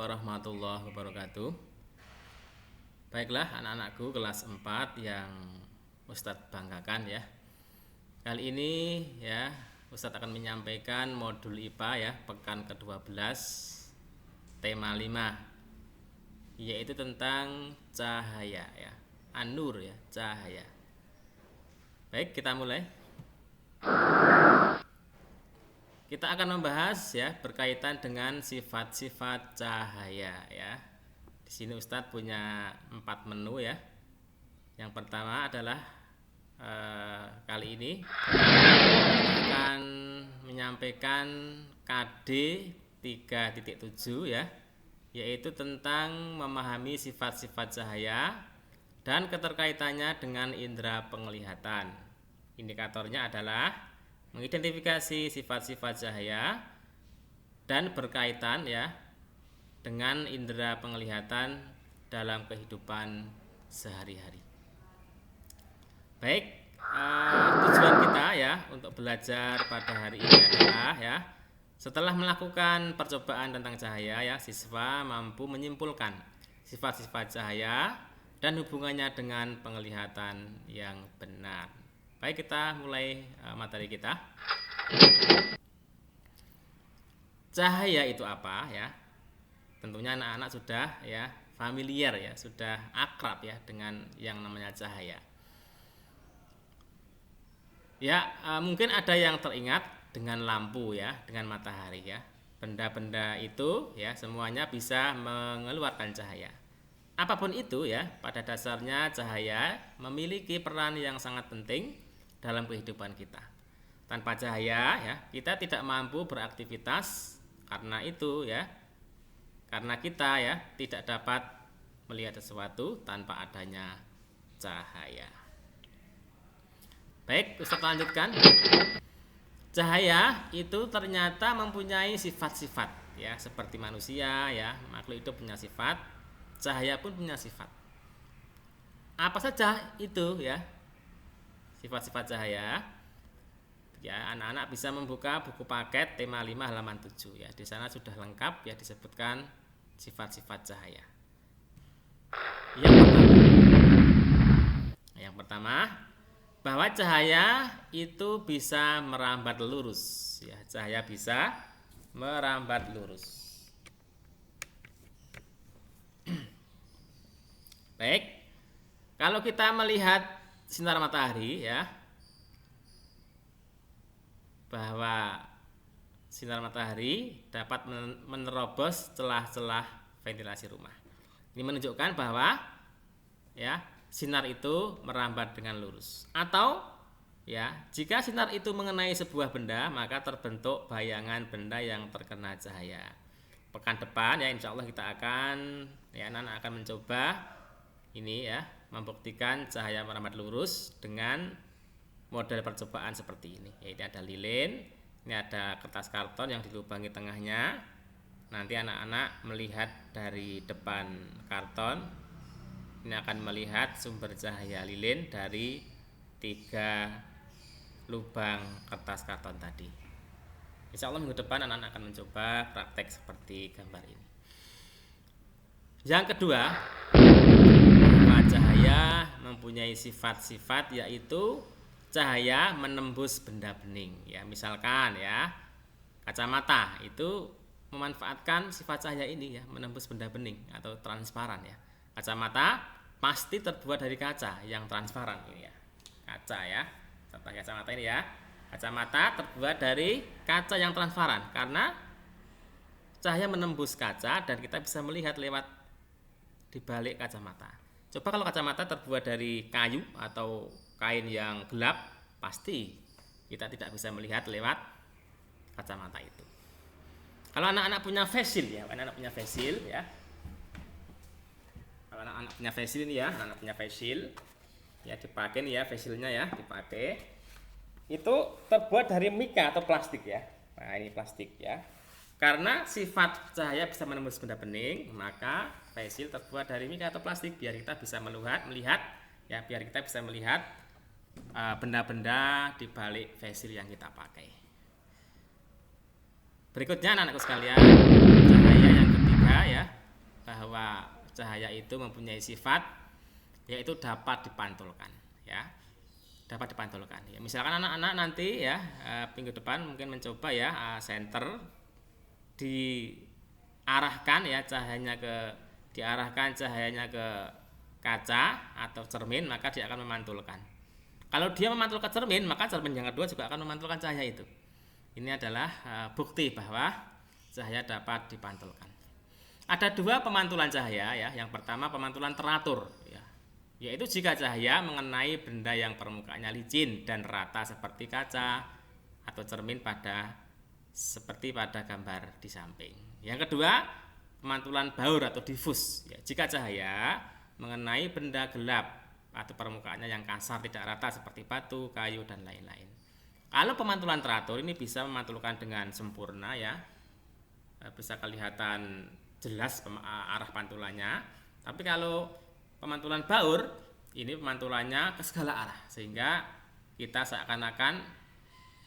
warahmatullahi wabarakatuh. Baiklah anak-anakku kelas 4 yang Ustadz banggakan ya. Kali ini ya Ustadz akan menyampaikan modul IPA ya, pekan ke-12 tema 5, yaitu tentang cahaya ya, an-nur ya, cahaya. Baik, kita mulai. Kita akan membahas ya berkaitan dengan sifat-sifat cahaya ya. Di sini Ustadz punya 4 menu ya. Yang pertama adalah kali ini kita akan menyampaikan KD 3.7 ya, yaitu tentang memahami sifat-sifat cahaya dan keterkaitannya dengan indera penglihatan. Indikatornya adalah mengidentifikasi sifat-sifat cahaya dan berkaitan ya dengan indera penglihatan dalam kehidupan sehari-hari. Baik, tujuan kita ya untuk belajar pada hari ini adalah ya, setelah melakukan percobaan tentang cahaya ya, siswa mampu menyimpulkan sifat-sifat cahaya dan hubungannya dengan penglihatan yang benar. Baik, kita mulai materi kita. Cahaya itu apa ya? Tentunya anak-anak sudah ya familiar ya, sudah akrab ya dengan yang namanya cahaya. Ya, mungkin ada yang teringat dengan lampu ya, dengan matahari ya. Benda-benda itu ya semuanya bisa mengeluarkan cahaya. Apapun itu ya, pada dasarnya cahaya memiliki peran yang sangat penting dalam kehidupan kita. Tanpa cahaya ya, kita tidak mampu beraktivitas karena itu ya. Karena kita ya tidak dapat melihat sesuatu tanpa adanya cahaya. Baik, Ustaz lanjutkan. Cahaya itu ternyata mempunyai sifat-sifat ya, seperti manusia ya, makhluk hidup punya sifat, cahaya pun punya sifat. Apa saja itu ya? Sifat-sifat cahaya. Ya, anak-anak bisa membuka buku paket tema 5 halaman 7 ya. Di sana sudah lengkap ya disebutkan sifat-sifat cahaya. Yang pertama, bahwa cahaya itu bisa merambat lurus ya. Cahaya bisa merambat lurus. Baik. Kalau kita melihat sinar matahari ya, bahwa sinar matahari dapat menerobos celah-celah ventilasi rumah. Ini menunjukkan bahwa ya sinar itu merambat dengan lurus. Atau ya jika sinar itu mengenai sebuah benda, maka terbentuk bayangan benda yang terkena cahaya. Pekan depan ya insya Allah kita akan ya anak-anak akan mencoba ini ya, membuktikan cahaya merambat lurus dengan model percobaan seperti ini. Ya, ini ada lilin, ini ada kertas karton yang dilubangi tengahnya. Nanti anak-anak melihat dari depan karton, ini akan melihat sumber cahaya lilin dari 3 lubang kertas karton tadi. Insya Allah minggu depan anak-anak akan mencoba praktek seperti gambar ini. Yang kedua, cahaya mempunyai sifat-sifat, yaitu cahaya menembus benda bening ya. Misalkan ya kacamata itu memanfaatkan sifat cahaya ini ya, menembus benda bening atau transparan ya. Kacamata pasti terbuat dari kaca yang transparan ini ya. Kaca ya. Contoh kacamata ini ya. Kacamata terbuat dari kaca yang transparan karena cahaya menembus kaca dan kita bisa melihat lewat di balik kacamata. Coba kalau kacamata terbuat dari kayu atau kain yang gelap, pasti kita tidak bisa melihat lewat kacamata itu. Kalau anak-anak punya face shield ya, anak-anak punya face shield ya. Kalau anak-anak punya face shield ini ya, anak-anak punya face shield ya, dipakai nih ya face shieldnya ya, dipakai. Itu terbuat dari mika atau plastik ya. Nah, ini plastik ya. Karena sifat cahaya bisa menembus benda bening, maka face shield terbuat dari mika atau plastik biar kita bisa melihat ya, biar kita bisa melihat benda-benda di balik face shield yang kita pakai. Berikutnya anak-anakku sekalian, cahaya yang ketiga juga ya bahwa cahaya itu mempunyai sifat yaitu dapat dipantulkan ya. Dapat dipantulkan. Ya, misalkan anak-anak nanti ya minggu depan mungkin mencoba ya senter diarahkan cahayanya ke kaca atau cermin, maka dia akan memantulkan. Kalau dia memantulkan cermin, maka cermin yang kedua juga akan memantulkan cahaya itu. Ini adalah bukti bahwa cahaya dapat dipantulkan. Ada dua pemantulan cahaya ya. Yang pertama pemantulan teratur ya, yaitu jika cahaya mengenai benda yang permukaannya licin dan rata seperti kaca atau cermin seperti pada gambar di samping. Yang kedua pemantulan baur atau difus ya, jika cahaya mengenai benda gelap atau permukaannya yang kasar tidak rata seperti batu, kayu dan lain-lain. Kalau pemantulan teratur ini bisa memantulkan dengan sempurna ya, bisa kelihatan jelas arah pantulannya. Tapi kalau pemantulan baur ini pemantulannya ke segala arah sehingga kita seakan-akan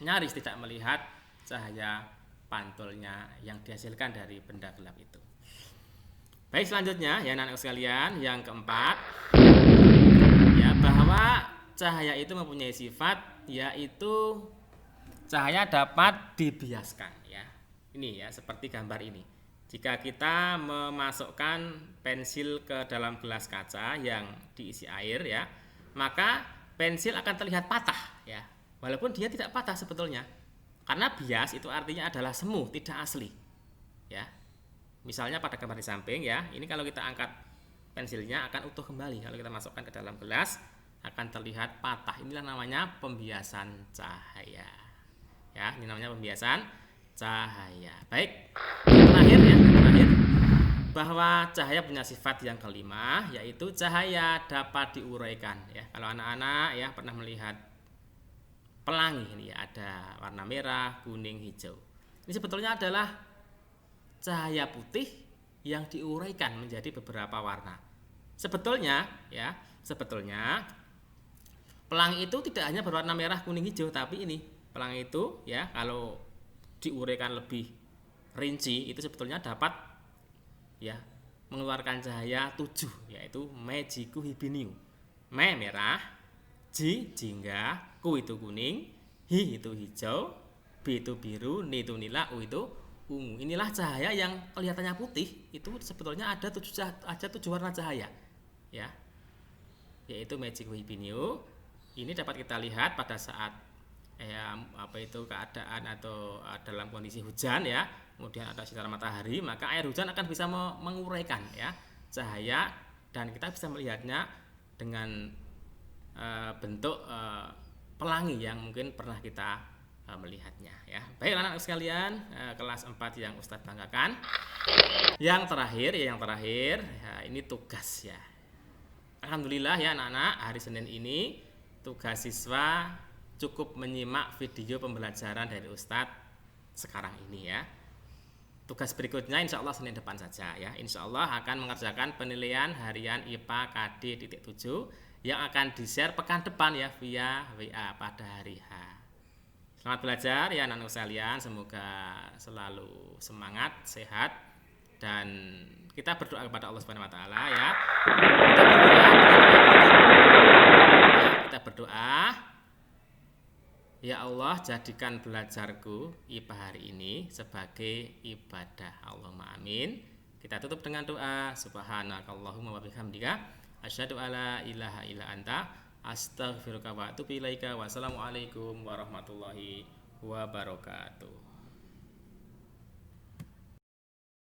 nyaris tidak melihat cahaya pantulnya yang dihasilkan dari benda gelap itu. Baik, selanjutnya ya anak-anak sekalian, yang keempat ya, bahwa cahaya itu mempunyai sifat yaitu cahaya dapat dibiaskan ya. Ini ya seperti gambar ini. Jika kita memasukkan pensil ke dalam gelas kaca yang diisi air ya, maka pensil akan terlihat patah ya. Walaupun dia tidak patah sebetulnya. Karena bias itu artinya adalah semu, tidak asli. Ya. Misalnya pada gambar di samping ya, ini kalau kita angkat pensilnya akan utuh kembali. Kalau kita masukkan ke dalam gelas akan terlihat patah. Inilah namanya pembiasan cahaya. Ya, ini namanya pembiasan cahaya. Baik, yang terakhir bahwa cahaya punya sifat yang kelima, yaitu cahaya dapat diuraikan ya. Kalau anak-anak ya pernah melihat pelangi ini ya, ada warna merah, kuning, hijau. Ini sebetulnya adalah cahaya putih yang diuraikan menjadi beberapa warna. Sebetulnya pelangi itu tidak hanya berwarna merah, kuning, hijau, tapi ini pelangi itu ya kalau diuraikan lebih rinci itu sebetulnya dapat ya mengeluarkan cahaya 7, yaitu me, ji, ku, hi, bi, niu. Me merah, ji jingga, ku itu kuning, hi itu hijau, bi itu biru, ni itu nila, u itu ungu. Inilah cahaya yang kelihatannya putih, itu sebetulnya ada 7 warna cahaya ya, yaitu me, ji, ku, hi, bi, niu. Ini dapat kita lihat pada saat keadaan atau dalam kondisi hujan ya, kemudian ada sinar matahari, maka air hujan akan bisa menguraikan ya cahaya dan kita bisa melihatnya dengan bentuk pelangi yang mungkin pernah kita melihatnya ya. Baik anak-anak sekalian, kelas 4 yang Ustadz banggakan. Yang terakhir ya, ini tugas ya. Alhamdulillah ya anak-anak, hari Senin ini tugas siswa cukup menyimak video pembelajaran dari Ustadz sekarang ini ya. Tugas berikutnya insya Allah Senin depan saja ya. Insya Allah akan mengerjakan penilaian harian IPA KD titik 7 yang akan di-share pekan depan ya via WA pada hari H. Selamat belajar ya anak-anak sekalian, semoga selalu semangat, sehat, dan kita berdoa kepada Allah Subhanahu wa taala ya. Kita berdoa, ya Allah, jadikan belajarku IPA hari ini sebagai ibadah. Allahumma amin. Kita tutup dengan doa. Subhanakallahumma wa bihamdika asyhadu alla ilaha illa anta astaghfiruka wa atubu ilaika. Wassalamualaikum warahmatullahi wabarakatuh.